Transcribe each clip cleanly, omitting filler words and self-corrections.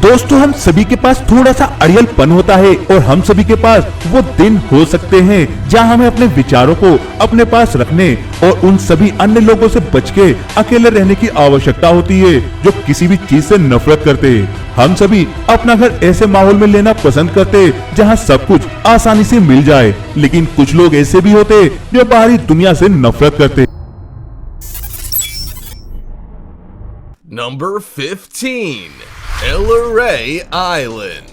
दोस्तों, हम सभी के पास थोड़ा सा अड़ियलपन होता है और हम सभी के पास वो दिन हो सकते हैं जहां हमें अपने विचारों को अपने पास रखने और उन सभी अन्य लोगों से बच के अकेले रहने की आवश्यकता होती है जो किसी भी चीज से नफरत करते। हम सभी अपना घर ऐसे माहौल में लेना पसंद करते जहां सब कुछ आसानी से मिल जाए, लेकिन कुछ लोग ऐसे भी होते जो बाहरी दुनिया से नफरत करते। Number 15, Ellorey Island।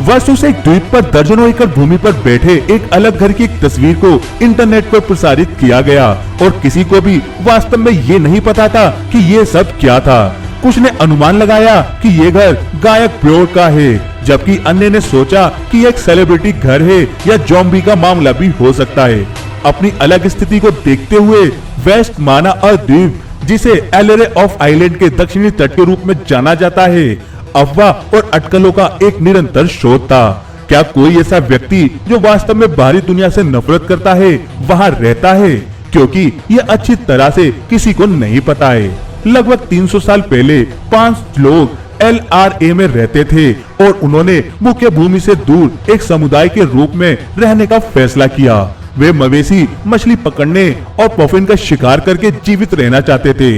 वर्षों से एक द्वीप पर दर्जनों एकड़ भूमि पर बैठे एक अलग घर की एक तस्वीर को इंटरनेट पर प्रसारित किया गया और किसी को भी वास्तव में ये नहीं पता था कि ये सब क्या था। कुछ ने अनुमान लगाया कि ये घर गायक ब्योर्क का है, जबकि अन्य ने सोचा कि एक सेलिब्रिटी घर है या ज़ॉम्बी का मामला भी हो सकता है। अपनी अलग स्थिति को देखते हुए वेस्ट माना द्वीप, जिसे एलोरे ऑफ आइलैंड के दक्षिणी तट के रूप में जाना जाता है, अफवाह और अटकलों का एक निरंतर शोध था। क्या कोई ऐसा व्यक्ति जो वास्तव में बाहरी दुनिया से नफरत करता है वहां रहता है? क्योंकि ये अच्छी तरह से किसी को नहीं पता है। लगभग 300 साल पहले 5 लोग LRA में रहते थे और उन्होंने मुख्य भूमि से दूर एक समुदाय के रूप में रहने का फैसला किया। वे मवेशी, मछली पकड़ने और पफिन का शिकार करके जीवित रहना चाहते थे।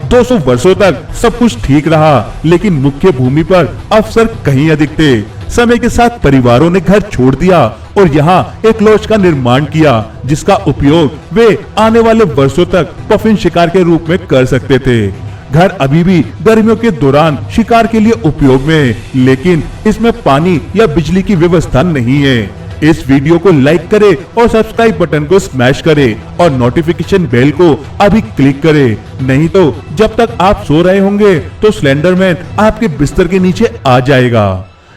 200 वर्षों तक सब कुछ ठीक रहा, लेकिन मुख्य भूमि पर अवसर कहीं अधिक थे। समय के साथ परिवारों ने घर छोड़ दिया और यहाँ एक लॉज का निर्माण किया, जिसका उपयोग वे आने वाले वर्षों तक पफिन शिकार के रूप में कर सकते थे। घर अभी भी गर्मियों के दौरान शिकार के लिए उपयोग में है, लेकिन इसमें पानी या बिजली की व्यवस्था नहीं है। इस वीडियो को लाइक करें और सब्सक्राइब बटन को स्मैश करें और नोटिफिकेशन बेल को अभी क्लिक करें, नहीं तो जब तक आप सो रहे होंगे तो स्लेंडरमैन आपके बिस्तर के नीचे आ जाएगा।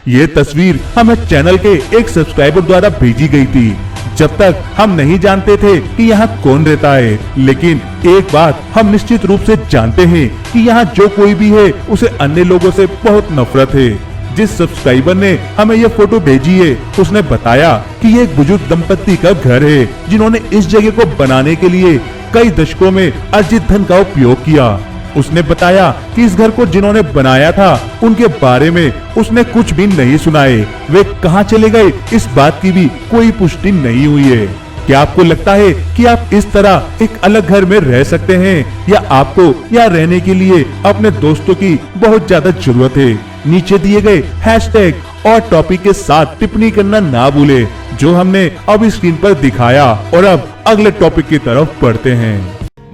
ये तस्वीर हमें चैनल के एक सब्सक्राइबर द्वारा भेजी गई थी। जब तक हम नहीं जानते थे कि यहाँ कौन रहता है, लेकिन एक बात हम निश्चित रूप से जानते हैं कि यहाँ जो कोई भी है उसे अन्य लोगों से बहुत नफरत है। जिस सब्सक्राइबर ने हमें ये फोटो भेजी है उसने बताया कि ये एक बुजुर्ग दंपत्ति का घर है, जिन्होंने इस जगह को बनाने के लिए कई दशकों में अर्जित धन का उपयोग किया। उसने बताया कि इस घर को जिन्होंने बनाया था उनके बारे में उसने कुछ भी नहीं सुना है। वे कहाँ चले गए इस बात की भी कोई पुष्टि नहीं हुई है। क्या आपको लगता है कि आप इस तरह एक अलग घर में रह सकते हैं, या आपको यहाँ रहने के लिए अपने दोस्तों की बहुत ज्यादा जरूरत है? नीचे दिए गए हैशटैग और टॉपिक के साथ टिप्पणी करना ना भूले, जो हमने अभी स्क्रीन पर दिखाया। और अब अगले टॉपिक की तरफ बढ़ते हैं।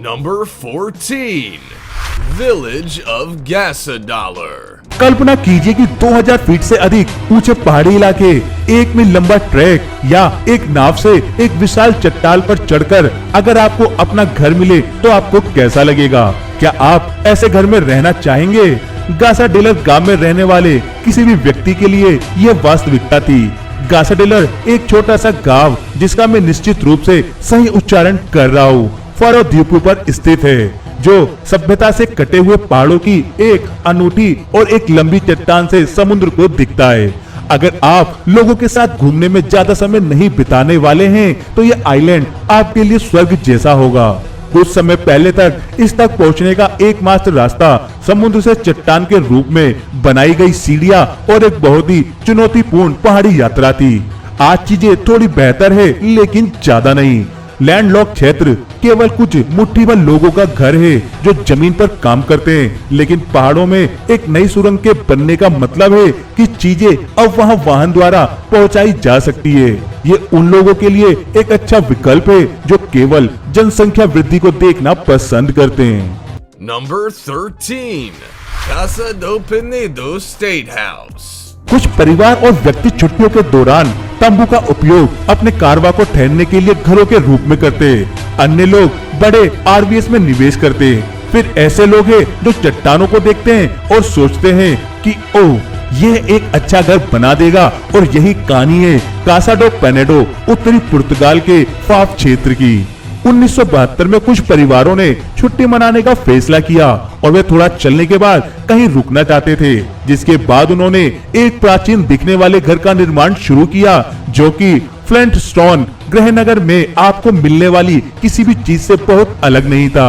Number 14, Village of Gassadollar। कल्पना कीजिए कि 2000 फीट से अधिक ऊंचे पहाड़ी इलाके, 1 मील लंबा ट्रैक या एक नाव से एक विशाल चट्टान पर चढ़कर अगर आपको अपना घर मिले तो आपको कैसा लगेगा? क्या आप ऐसे घर में रहना चाहेंगे? गासाडेलर गांव में रहने वाले किसी भी व्यक्ति के लिए यह वास्तविकता थी। गासाडेलर एक छोटा सा गांव, जिसका मैं निश्चित रूप से सही उच्चारण कर रहा हूँ, फारो द्वीप पर स्थित है, जो सभ्यता से कटे हुए पहाड़ों की एक अनूठी और एक लंबी चट्टान से समुद्र को दिखता है। अगर आप लोगों के साथ घूमने में ज्यादा समय नहीं बिताने वाले हैं तो ये आइलैंड आपके लिए स्वर्ग जैसा होगा। कुछ समय पहले तक इस तक पहुंचने का एकमात्र रास्ता समुद्र से चट्टान के रूप में बनाई गई सीढ़ियां और एक बहुत ही चुनौतीपूर्ण पहाड़ी यात्रा थी। आज चीजें थोड़ी बेहतर है, लेकिन ज्यादा नहीं। लैंडलॉक क्षेत्र केवल कुछ मुट्ठी भर लोगों का घर है जो जमीन पर काम करते हैं, लेकिन पहाड़ों में एक नई सुरंग के बनने का मतलब है कि चीजें अब वहां वाहन द्वारा पहुंचाई जा सकती है। ये उन लोगों के लिए एक अच्छा विकल्प है जो केवल जनसंख्या वृद्धि को देखना पसंद करते हैं। Number 13, Casa do Penedo State House। कुछ परिवार और व्यक्ति छुट्टियों के दौरान तंबू का उपयोग अपने कारवा को ठहरने के लिए घरों के रूप में करते हैं। अन्य लोग बड़े RVs में निवेश करते हैं। फिर ऐसे लोग हैं जो चट्टानों को देखते हैं और सोचते हैं कि ओह, यह एक अच्छा घर बना देगा। और यही कहानी है कासा डो पेनेडो, उत्तरी पुर्तगाल के फाफ क्षेत्र की। 1972 में कुछ परिवारों ने छुट्टी मनाने का फैसला किया और वे थोड़ा चलने के बाद कहीं रुकना चाहते थे, जिसके बाद उन्होंने एक प्राचीन दिखने वाले घर का निर्माण शुरू किया, जो कि फ्लिंटस्टोन गृहनगर में आपको मिलने वाली किसी भी चीज से बहुत अलग नहीं था।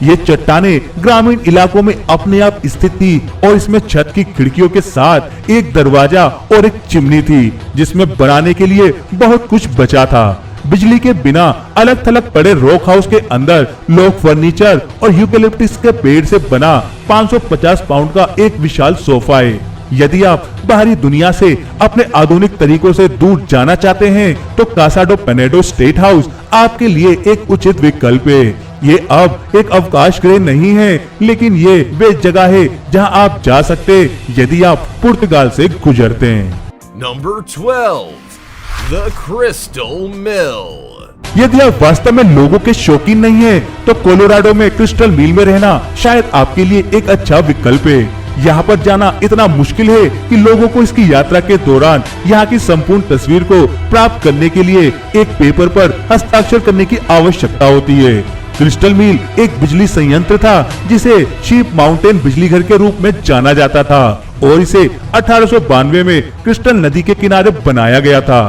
ये चट्टाने ग्रामीण इलाकों में अपने आप स्थित थी और इसमें छत की खिड़कियों के साथ एक दरवाजा और एक चिमनी थी जिसमें बनाने के लिए बहुत कुछ बचा था। बिजली के बिना अलग थलग पड़े रॉक हाउस के अंदर लोग फर्नीचर और यूकेलिप्टस के पेड़ से बना 550 पाउंड का एक विशाल सोफा है। यदि आप बाहरी दुनिया से अपने आधुनिक तरीकों से दूर जाना चाहते हैं तो कासा डो पेनेडो स्टेट हाउस आपके लिए एक उचित विकल्प है। ये अब एक अवकाश गृह नहीं है, लेकिन ये वे जगह है जहां आप जा सकते यदि आप पुर्तगाल से गुजरते हैं। Number 12. The Crystal Mill. यदि आप वास्तव में लोगों के शौकीन नहीं है तो कोलोराडो में क्रिस्टल मिल में रहना शायद आपके लिए एक अच्छा विकल्प है। यहाँ पर जाना इतना मुश्किल है कि लोगों को इसकी यात्रा के दौरान यहाँ की संपूर्ण तस्वीर को प्राप्त करने के लिए एक पेपर पर हस्ताक्षर करने की आवश्यकता होती है। क्रिस्टल मिल एक बिजली संयंत्र था जिसे शीप माउंटेन बिजली घर के रूप में जाना जाता था और इसे 1892 में क्रिस्टल नदी के किनारे बनाया गया था।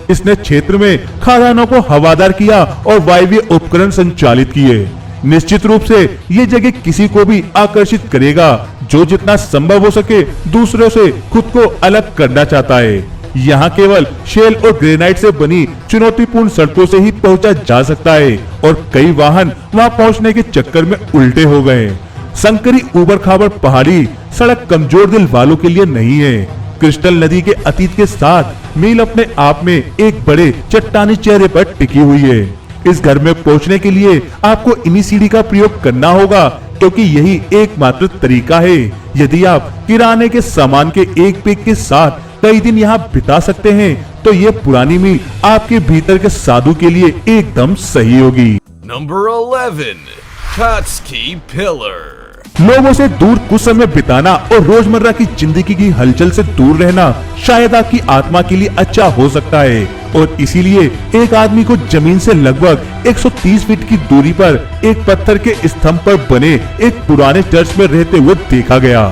इसने क्षेत्र में खदानों को हवादार किया और वायवीय उपकरण संचालित किए। निश्चित रूप से ये जगह किसी को भी आकर्षित करेगा जो जितना संभव हो सके दूसरों से खुद को अलग करना चाहता है। यहाँ केवल शेल और ग्रेनाइट से बनी चुनौतीपूर्ण सड़कों से ही पहुंचा जा सकता है और कई वाहन वहां पहुंचने के चक्कर में उल्टे हो गए। संकरी ऊबड़ खाबड़ पहाड़ी सड़क कमजोर दिल वालों के लिए नहीं है। क्रिस्टल नदी के अतीत के साथ मील अपने आप में एक बड़े चट्टानी चेहरे पर टिकी हुई है। इस घर में पहुंचने के लिए आपको इन्हीं सीढ़ी का प्रयोग करना होगा क्योंकि यही एकमात्र तरीका है। यदि आप किराने के सामान के एक पैक के साथ कई दिन यहाँ बिता सकते हैं तो ये पुरानी मील आपके भीतर के साधु के लिए एकदम सही होगी। Number 11. Kotski Pillar. लोगों से दूर कुछ समय बिताना और रोजमर्रा की जिंदगी की हलचल से दूर रहना शायद आपकी आत्मा के लिए अच्छा हो सकता है और इसीलिए एक आदमी को जमीन से लगभग 130 फीट की दूरी पर एक पत्थर के स्तंभ पर बने एक पुराने चर्च में रहते हुए देखा गया।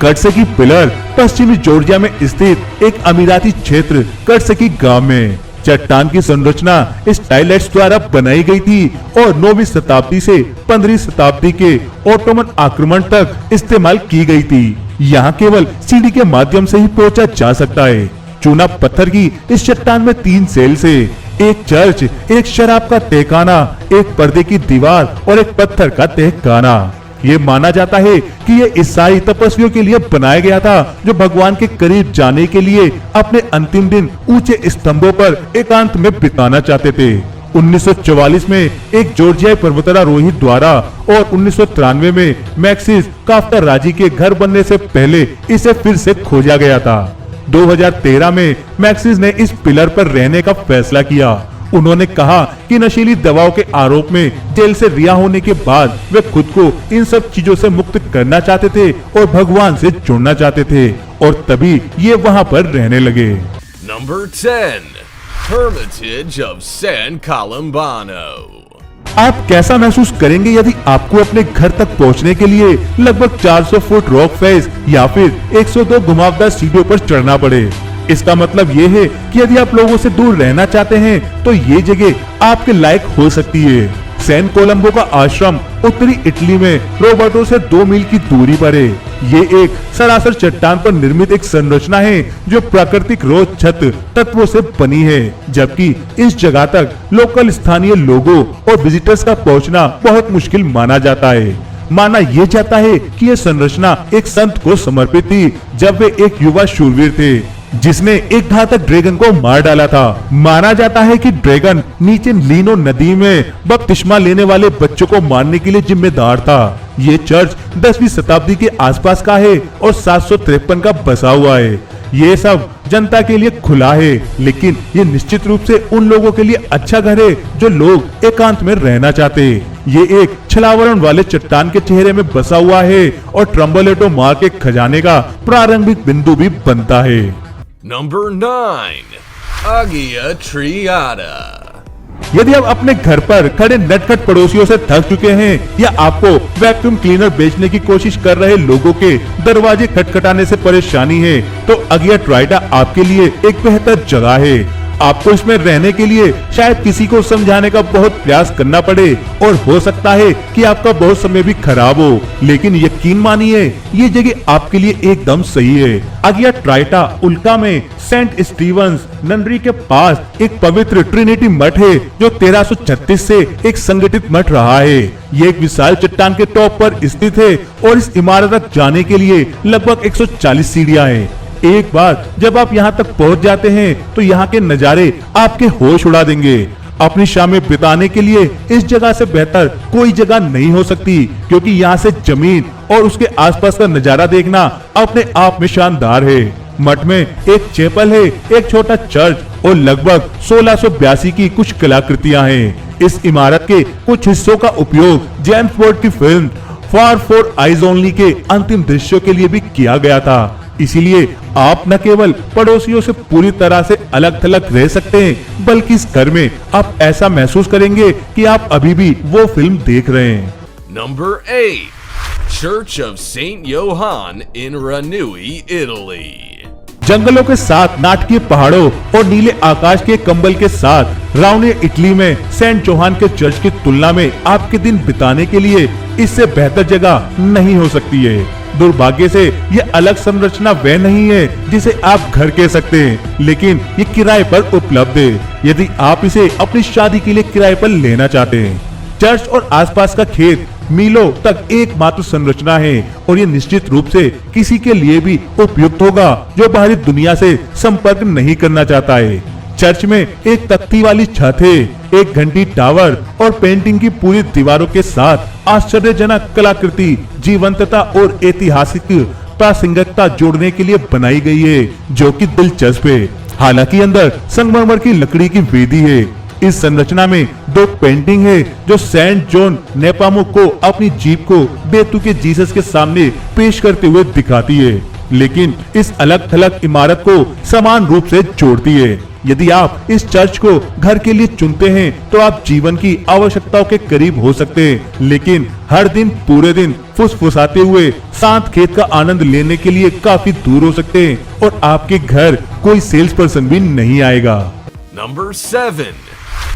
कटसकी पिलर पश्चिमी जॉर्जिया में स्थित एक अमीराती क्षेत्र कटसकी गांव में चट्टान की संरचना स्टाइलेट्स द्वारा बनाई गई थी और 9वीं शताब्दी से 15वीं शताब्दी के ओटोमन आक्रमण तक इस्तेमाल की गई थी। यहाँ केवल सीढ़ी के माध्यम से ही पहुंचा जा सकता है। चूना पत्थर की इस चट्टान में 3 सेल से एक चर्च, एक शराब का तहखाना, एक पर्दे की दीवार और एक पत्थर का तहखाना। ये माना जाता है कि ये ईसाई तपस्वियों के लिए बनाया गया था जो भगवान के करीब जाने के लिए अपने अंतिम दिन ऊंचे स्तंभों पर एकांत में बिताना चाहते थे। 1944 में एक जॉर्जियाई पर्वतारोही द्वारा और 1993 में मैक्सिस काफ्ताराजी के घर बनने से पहले इसे फिर से खोजा गया था। 2013 में मैक्सिस ने इस पिलर पर रहने का फैसला किया। उन्होंने कहा कि नशीली दवाओं के आरोप में जेल से रिहा होने के बाद वे खुद को इन सब चीजों से मुक्त करना चाहते थे और भगवान से जुड़ना चाहते थे और तभी ये वहाँ पर रहने लगे। Number 10. Hermitage of San Columbano. आप कैसा महसूस करेंगे यदि आपको अपने घर तक पहुंचने के लिए लगभग 400 फुट रॉक फेस या फिर 102 घुमावदार सीढ़ियों पर चढ़ना पड़े। इसका मतलब ये है कि यदि आप लोगों से दूर रहना चाहते हैं तो ये जगह आपके लायक हो सकती है। सैन कोलंबो का आश्रम उत्तरी इटली में रोबर्टो से 2 मील की दूरी पर है। ये एक सरासर चट्टान पर निर्मित एक संरचना है जो प्राकृतिक रोध छत तत्वों से बनी है, जबकि इस जगह तक लोकल स्थानीय लोगों और विजिटर्स का पहुंचना बहुत मुश्किल माना जाता है। माना यह जाता है कि यह संरचना एक संत को समर्पित थी जब वे एक युवा शूरवीर थे जिसने एक घातक ड्रैगन को मार डाला था। माना जाता है कि ड्रैगन नीचे लीनो नदी में बपतिस्मा लेने वाले बच्चों को मारने के लिए जिम्मेदार था। ये चर्च 10वीं शताब्दी के आसपास का है और 753 का बसा हुआ है। ये सब जनता के लिए खुला है, लेकिन ये निश्चित रूप से उन लोगों के लिए अच्छा घर है जो लोग एकांत में रहना चाहते हैं। ये एक छलावरण वाले चट्टान के चेहरे में बसा हुआ है और ट्रम्बलेटो मार के खजाने का प्रारंभिक बिंदु भी बनता है। Number 9. Agia Triada. यदि आप अपने घर पर खड़े नटखट पड़ोसियों से थक चुके हैं या आपको वैक्यूम क्लीनर बेचने की कोशिश कर रहे लोगों के दरवाजे खटखटाने से परेशानी है तो अगिया ट्राइडा आपके लिए एक बेहतर जगह है। आपको इसमें रहने के लिए शायद किसी को समझाने का बहुत प्रयास करना पड़े और हो सकता है कि आपका बहुत समय भी खराब हो, लेकिन यकीन मानिए ये जगह आपके लिए एकदम सही है। अगिया ट्राइटा उल्का में सेंट स्टीवंस ननरी के पास एक पवित्र ट्रिनिटी मठ है जो 1336 से एक संगठित मठ रहा है। ये एक विशाल चट्टान के टॉप पर स्थित है और इस इमारत तक जाने के लिए लगभग 140 सीढ़ियां हैं। एक बार जब आप यहाँ तक पहुँच जाते हैं तो यहाँ के नज़ारे आपके होश उड़ा देंगे। अपनी शामें बिताने के लिए इस जगह से बेहतर कोई जगह नहीं हो सकती, क्योंककि यहाँ से जमीन और उसके आसपास का नजारा देखना अपने आप में शानदार है। मठ में एक चैपल है, एक छोटा चर्च और लगभग 1682 की कुछ कलाकृतियां हैं। इस इमारत के कुछ हिस्सों का उपयोग जेम्स बॉन्ड की film far for eyes only के अंतिम दृश्यों के लिए भी किया गया था। इसीलिए आप न केवल पड़ोसियों से पूरी तरह से अलग थलग रह सकते हैं, बल्कि इस घर में आप ऐसा महसूस करेंगे कि आप अभी भी वो फिल्म देख रहे हैं। Number 8. Church of Saint Johann in Ranui, Italy. जंगलों के साथ नाटकीय पहाड़ों और नीले आकाश के कंबल के साथ राउने इटली में सेंट जोहान के चर्च की तुलना में आपके दिन बिताने के लिए इससे बेहतर जगह नहीं हो सकती है। दुर्भाग्य से ये अलग संरचना वह नहीं है जिसे आप घर कह सकते हैं, लेकिन ये किराए पर उपलब्ध है यदि आप इसे अपनी शादी के लिए किराए पर लेना चाहते हैं। चर्च और आसपास का खेत मीलों तक एकमात्र संरचना है और ये निश्चित रूप से किसी के लिए भी उपयुक्त होगा जो बाहरी दुनिया से संपर्क नहीं करना चाहता है। चर्च में एक तख्ती वाली छत है, एक घंटी टावर और पेंटिंग की पूरी दीवारों के साथ आश्चर्यजनक कलाकृति, जीवंतता और ऐतिहासिक प्रासंगिकता जोड़ने के लिए बनाई गई है, जो कि दिलचस्प है। हालांकि अंदर संगमरमर की लकड़ी की वेदी है। इस संरचना में दो पेंटिंग है जो सेंट जॉन नेपामुक को अपनी जीप को बेतुके जीसस के सामने पेश करते हुए दिखाती है, लेकिन इस अलग थलग इमारत को समान रूप से जोड़ती है। यदि आप इस चर्च को घर के लिए चुनते हैं तो आप जीवन की आवश्यकताओं के करीब हो सकते हैं, लेकिन हर दिन पूरे दिन फुसफुसाते हुए शांत खेत का आनंद लेने के लिए काफी दूर हो सकते हैं और आपके घर कोई सेल्स पर्सन भी नहीं आएगा। Number 7.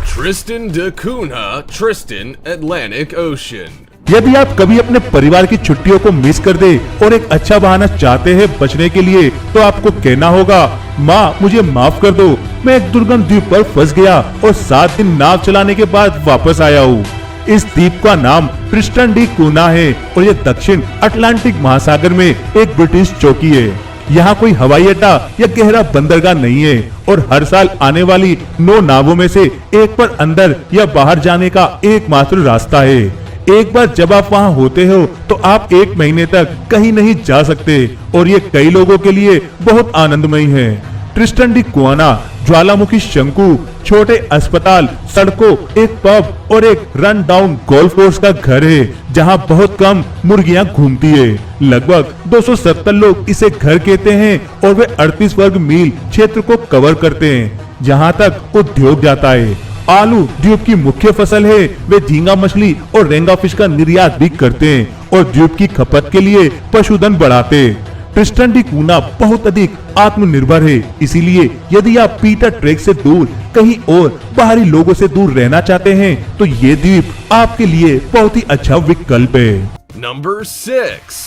Tristan da Cunha, Tristan, Atlantic Ocean. यदि आप कभी अपने परिवार की छुट्टियों को मिस कर दे और एक अच्छा बहाना चाहते हैं बचने के लिए, तो आपको कहना होगा, माँ मुझे माफ कर दो, मैं एक दुर्गम द्वीप पर फंस गया और 7 दिन नाव चलाने के बाद वापस आया हूँ। इस द्वीप का नाम ट्रिस्टन डी कूना है और यह दक्षिण अटलांटिक महासागर में एक ब्रिटिश चौकी है। यहाँ कोई हवाई अड्डा या गहरा बंदरगाह नहीं है और हर साल आने वाली 9 नावों में से एक पर अंदर या बाहर जाने का एकमात्र रास्ता है। एक बार जब आप वहाँ होते हो तो आप 1 महीने तक कहीं नहीं जा सकते और ये कई लोगों के लिए बहुत आनंदमयी है। ट्रिस्टन डी कुआना ज्वालामुखी शंकु, छोटे अस्पताल, सड़कों, एक पब और एक रन डाउन गोल्फ कोर्स का घर है जहां बहुत कम मुर्गियां घूमती है। लगभग 270 लोग इसे घर कहते हैं और वे 38 वर्ग मील क्षेत्र को कवर करते हैं जहां तक उद्योग जाता है। आलू द्वीप की मुख्य फसल है। वे झींगा मछली और रेंगा फिश का निर्यात भी करते हैं और द्वीप की खपत के लिए पशुधन बढ़ाते हैं। ट्रिस्टन डी कूना बहुत अधिक आत्मनिर्भर है, इसीलिए यदि आप पीटर ट्रेक से दूर कहीं और बाहरी लोगों से दूर रहना चाहते हैं तो ये द्वीप आपके लिए बहुत ही अच्छा विकल्प है। Number 6.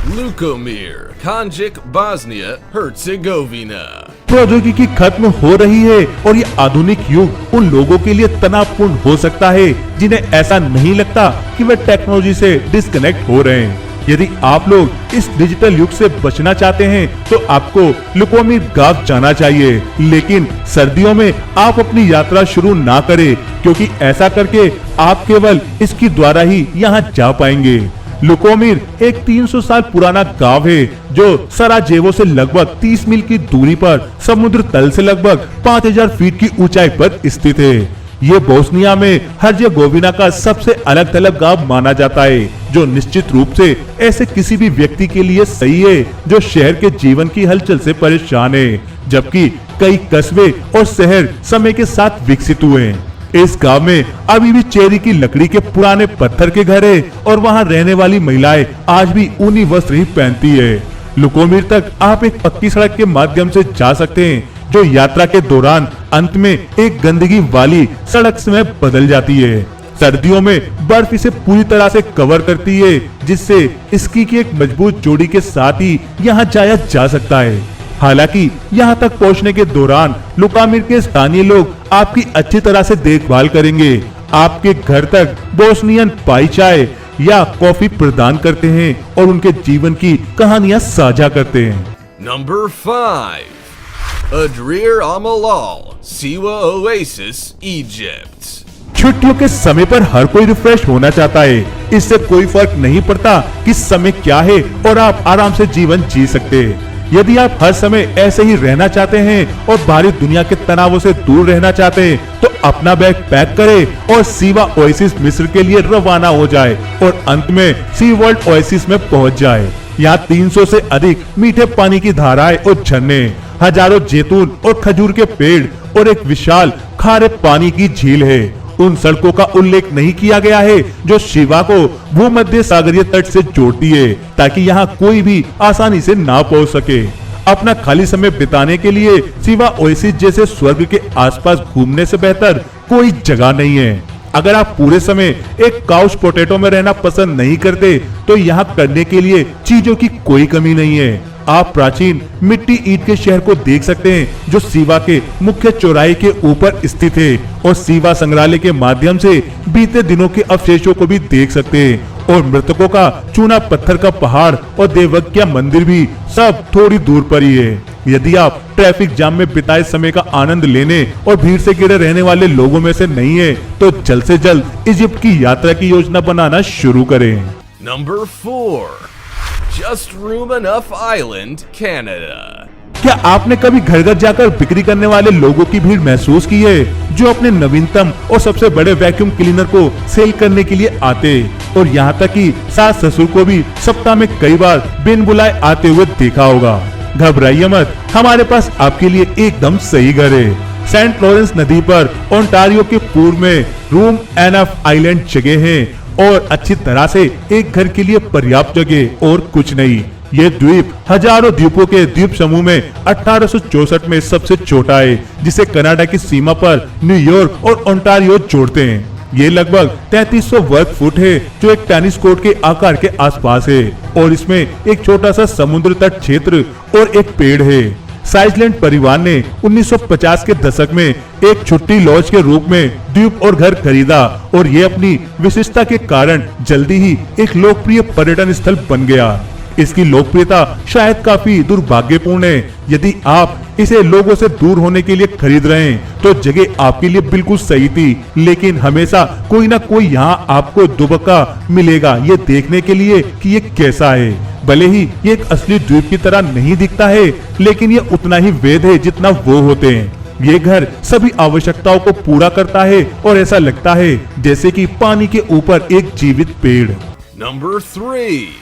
Lukomir, Konjic, Bosnia, Herzegovina. प्रौद्योगिकी खत्म हो रही है और ये आधुनिक युग उन लोगों के लिए तनावपूर्ण हो सकता है जिन्हें ऐसा नहीं लगता कि वे टेक्नोलॉजी से डिस्कनेक्ट हो रहे हैं। यदि आप लोग इस डिजिटल युग से बचना चाहते हैं तो आपको लुकोमिर गांव जाना चाहिए, लेकिन सर्दियों में आप अपनी यात्रा शुरू ना करें क्योंकि ऐसा करके आप केवल इसकी द्वारा ही यहाँ जा पाएंगे। लुकोमिर एक 300 साल पुराना गांव है जो सराजेवो से लगभग 30 मील की दूरी पर समुद्र तल से लगभग 5000 फीट की ऊंचाई पर स्थित है। ये बोस्निया में हर्जेगोविना का सबसे अलग थलग गांव माना जाता है, जो निश्चित रूप से ऐसे किसी भी व्यक्ति के लिए सही है जो शहर के जीवन की हलचल से परेशान है, जबकि कई कस्बे और शहर समय के साथ विकसित हुए हैं। इस गांव में अभी भी चेरी की लकड़ी के पुराने पत्थर के घर है और वहां रहने वाली महिलाएं आज भी ऊनी वस्त्र ही पहनती है। लुकोमिर तक आप एक पक्की सड़क के माध्यम से जा सकते हैं जो यात्रा के दौरान अंत में एक गंदगी वाली सड़क में बदल जाती है। सर्दियों में बर्फ इसे पूरी तरह से कवर करती है, जिससे स्की की एक मजबूत जोड़ी के साथ ही यहाँ जाया जा सकता है। हालांकि यहाँ तक पहुँचने के दौरान लुकामिर के स्थानीय लोग आपकी अच्छी तरह से देखभाल करेंगे, आपके घर तक बोस्नियन पाई चाय या कॉफी प्रदान करते हैं और उनके जीवन की कहानियां साझा करते हैं। Number 5. Adrir Amalal, Siwa Oasis, Egypt. छुट्टियों के समय पर हर कोई रिफ्रेश होना चाहता है। इससे कोई फर्क नहीं पड़ता कि समय क्या है और आप आराम से जीवन जी सकते हैं। यदि आप हर समय ऐसे ही रहना चाहते हैं और बाहरी दुनिया के तनावों से दूर रहना चाहते हैं, तो अपना बैग पैक करें और सीवा ओएसिस मिस्र के लिए रवाना हो जाए और अंत में सी वर्ल्ड ओएसिस में पहुंच जाए। यहाँ 300 से अधिक मीठे पानी की धाराएं और झरने, हजारों जैतून और खजूर के पेड़ और एक विशाल खारे पानी की झील है। उन सड़कों का उल्लेख नहीं किया गया है जो शिवा को भूमध्य सागरीय तट से जोड़ती है, ताकि यहाँ कोई भी आसानी से ना पहुँच सके। अपना खाली समय बिताने के लिए सिवा ओएसिस जैसे स्वर्ग के आसपास घूमने से बेहतर कोई जगह नहीं है। अगर आप पूरे समय एक काउच पोटैटो में रहना पसंद नहीं करते, तो यहाँ करने के लिए चीजों की कोई कमी नहीं है। आप प्राचीन मिट्टी ईंट के शहर को देख सकते हैं जो सीवा के मुख्य चौराहे के ऊपर स्थित है, और सीवा संग्रहालय के माध्यम से बीते दिनों के अवशेषों को भी देख सकते हैं। और मृतकों का चूना पत्थर का पहाड़ और देवज्ञा मंदिर भी सब थोड़ी दूर पर ही है। यदि आप ट्रैफिक जाम में बिताए समय का आनंद लेने और भीड़ से घिरे रहने वाले लोगों में से नहीं है, तो जल्द से जल्द इजिप्ट की यात्रा की योजना बनाना शुरू करें। Number 4. Just Room Enough Island, Canada. क्या आपने कभी घर घर जाकर बिक्री करने वाले लोगों की भीड़ महसूस की है, जो अपने नवीनतम और सबसे बड़े वैक्यूम क्लीनर को सेल करने के लिए आते, और यहाँ तक कि सास ससुर को भी सप्ताह में कई बार बिन बुलाए आते हुए देखा होगा? घबराइए मत, हमारे पास आपके लिए एकदम सही घर है। सेंट लॉरेंस नदी पर ओंटारियो के पूर्व में रूम एनफ आइलैंड जगह है, और अच्छी तरह से एक घर के लिए पर्याप्त जगह और कुछ नहीं। ये द्वीप हजारों द्वीपों के द्वीप समूह में 1864 में सबसे छोटा है, जिसे कनाडा की सीमा पर न्यूयॉर्क और ओंटारियो जोड़ते हैं। ये लगभग 3300 वर्ग फुट है, जो एक टेनिस कोर्ट के आकार के आसपास है, और इसमें एक छोटा सा समुद्र तट क्षेत्र और एक पेड़ है। साइजलैंड परिवार ने 1950 के दशक में एक छुट्टी लॉज के रूप में द्वीप और घर खरीदा, और ये अपनी विशिष्टता के कारण जल्दी ही एक लोकप्रिय पर्यटन स्थल बन गया। इसकी लोकप्रियता शायद काफी दुर्भाग्यपूर्ण है। यदि आप इसे लोगों से दूर होने के लिए खरीद रहे हैं, तो जगह आपके लिए बिल्कुल सही थी, लेकिन हमेशा कोई ना कोई यहाँ आपको दुबका मिलेगा ये देखने के लिए कि ये कैसा है। भले ही ये एक असली द्वीप की तरह नहीं दिखता है, लेकिन ये उतना ही वैध है जितना वो होते हैं। ये घर सभी आवश्यकताओं को पूरा करता है, और ऐसा लगता है जैसे कि पानी के ऊपर एक जीवित पेड़। Number 3.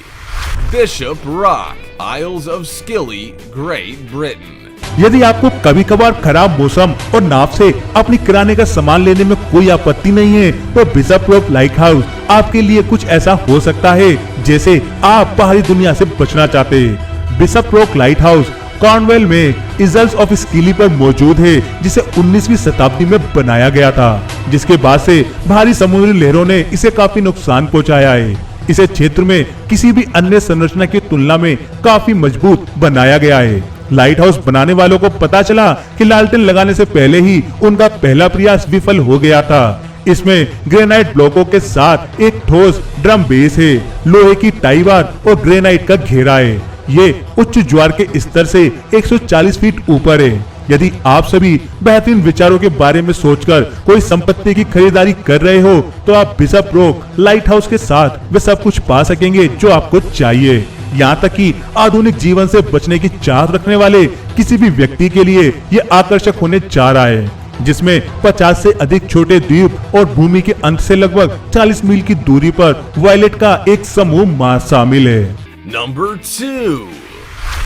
Bishop Rock, Isles of Scilly, Great Britain. यदि आपको कभी कभार खराब मौसम और नाव से अपनी किराने का सामान लेने में कोई आपत्ति नहीं है, तो बिशप रॉक लाइट हाउस आपके लिए कुछ ऐसा हो सकता है जैसे आप बाहरी दुनिया से बचना चाहते हैं। Bishop rock light house Cornwell में इजल्स ऑफ स्किली पर मौजूद है, जिसे 19वीं शताब्दी में बनाया गया था, जिसके बाद से भारी समुद्री लहरों ने इसे काफी नुकसान पहुंचाया है। इसे क्षेत्र में किसी भी अन्य संरचना की तुलना में काफी मजबूत बनाया गया है। लाइट हाउस बनाने वालों को पता चला कि लालटेन लगाने से पहले ही उनका पहला प्रयास विफल हो गया था। इसमें ग्रेनाइट ब्लॉकों के साथ एक ठोस ड्रम बेस है, लोहे की टाई बार और ग्रेनाइट का घेरा है। ये उच्च ज्वार के स्तर से 140 फीट ऊपर है। यदि आप सभी बेहतरीन विचारों के बारे में सोचकर कोई संपत्ति की खरीदारी कर रहे हो, तो आप बिशप रॉक लाइट हाउस के साथ वे सब कुछ पा सकेंगे जो आपको चाहिए। यहाँ तक कि आधुनिक जीवन से बचने की चाहत रखने वाले किसी भी व्यक्ति के लिए ये आकर्षक होने जा रहा है, जिसमें 50 से अधिक छोटे द्वीप और भूमि के अंत से लगभग 40 मील की दूरी पर वायलेट का एक समूह शामिल है। Number 2.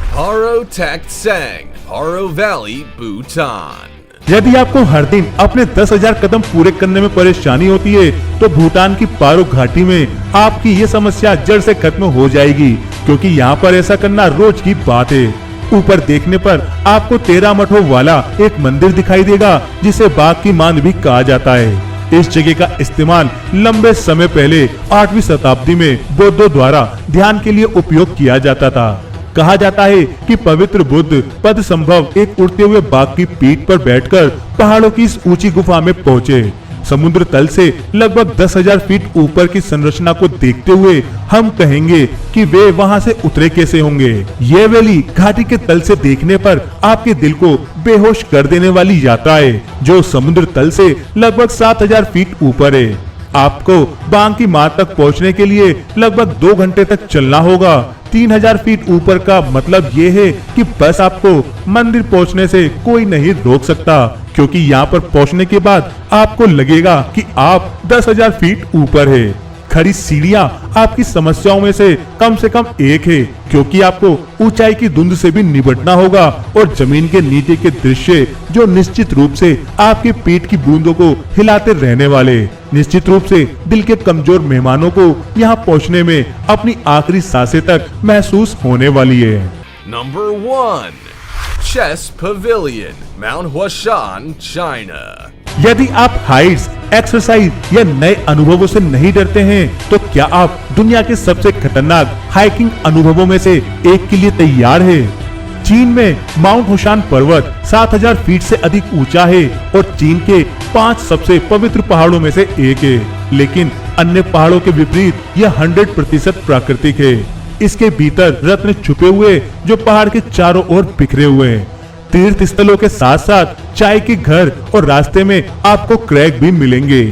Paro Tak Sang, Paro Valley, Bhutan. यदि आपको हर दिन अपने 10,000 कदम पूरे करने में परेशानी होती है, तो भूटान की पारो घाटी में आपकी ये समस्या जड़ से खत्म हो जाएगी, क्योंकि यहाँ पर ऐसा करना रोज की बात है। ऊपर देखने पर आपको 13 मठों वाला एक मंदिर दिखाई देगा, जिसे बाघ की मांद भी कहा जाता है। इस जगह का इस्तेमाल लंबे समय पहले 8वीं शताब्दी में बौद्धों द्वारा ध्यान के लिए उपयोग किया जाता था। कहा जाता है कि पवित्र बुद्ध पद संभव एक उड़ते हुए बाघ की पीठ पर बैठकर पहाड़ों की इस ऊंची गुफा में पहुंचे। समुद्र तल से लगभग 10,000 फीट ऊपर की संरचना को देखते हुए हम कहेंगे कि वे वहां से उतरे कैसे होंगे। ये वैली घाटी के तल से देखने पर आपके दिल को बेहोश कर देने वाली यात्रा है, जो समुद्र तल से लगभग 7,000 फीट ऊपर है। आपको बांग की मार तक पहुंचने के लिए लगभग 2 घंटे तक चलना होगा। 3,000 फीट ऊपर का मतलब ये है कि बस आपको मंदिर पहुंचने से कोई नहीं रोक सकता, क्योंकि यहाँ पर पहुंचने के बाद आपको लगेगा कि आप 10,000 फीट ऊपर है। खड़ी सीढ़ियां आपकी समस्याओं में से कम एक है, क्योंकि आपको ऊंचाई की धुंध से भी निपटना होगा और जमीन के नीचे के दृश्य जो निश्चित रूप से आपकी पीठ की बूंदों को हिलाते रहने वाले, निश्चित रूप से दिल के कमजोर मेहमानों को यहाँ पहुँचने में अपनी आखिरी सांसें तक महसूस होने वाली है। Number 1. Chess Pavilion, Mount Huashan, China. यदि आप हाइट्स, एक्सरसाइज या नए अनुभवों से नहीं डरते हैं, तो क्या आप दुनिया के सबसे खतरनाक हाइकिंग अनुभवों में से एक के लिए तैयार हैं? चीन में माउंट हुशान पर्वत 7,000 फीट से अधिक ऊंचा है और चीन के 5 सबसे पवित्र पहाड़ों में से एक है, लेकिन अन्य पहाड़ों के विपरीत यह 100% प्राकृतिक है। इसके भीतर रत्न छुपे हुए जो पहाड़ के चारों ओर बिखरे हुए हैं। तीर्थ स्थलों के साथ साथ चाय के घर और रास्ते में आपको क्रैक भी मिलेंगे।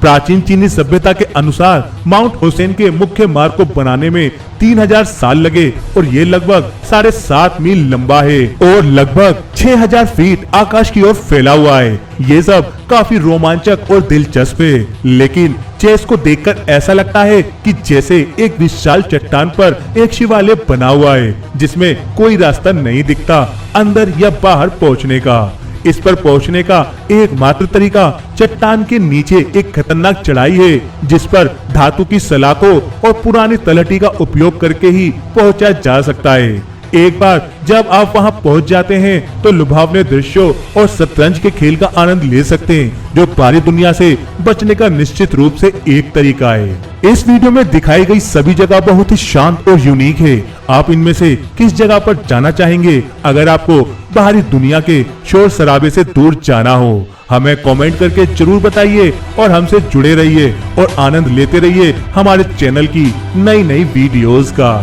प्राचीन चीनी सभ्यता के अनुसार माउंट हुसैन के मुख्य मार्ग को बनाने में 3,000 साल लगे और ये लगभग 7.5 मील लंबा है और लगभग 6,000 फीट आकाश की ओर फैला हुआ है। ये सब काफी रोमांचक और दिलचस्प है, लेकिन चेस को देखकर ऐसा लगता है कि जैसे एक विशाल चट्टान पर एक शिवालय बना हुआ है, जिसमें कोई रास्ता नहीं दिखता अंदर या बाहर पहुंचने का। इस पर पहुंचने का एकमात्र तरीका चट्टान के नीचे एक खतरनाक चढ़ाई है, जिस पर धातु की सलाखों और पुरानी तलहटी का उपयोग करके ही पहुंचा जा सकता है। एक बार जब आप वहां पहुंच जाते हैं तो लुभावने दृश्यों और शतरंज के खेल का आनंद ले सकते हैं, जो बाहरी दुनिया से बचने का निश्चित रूप से एक तरीका है। इस वीडियो में दिखाई गई सभी जगह बहुत ही शांत और यूनिक है। आप इनमें से किस जगह पर जाना चाहेंगे? अगर आपको बाहरी दुनिया के शोर शराबे से दूर जाना हो, हमें कमेंट करके जरूर बताइए और हमसे जुड़े रहिए और आनंद लेते रहिए हमारे चैनल की नई वीडियोस का।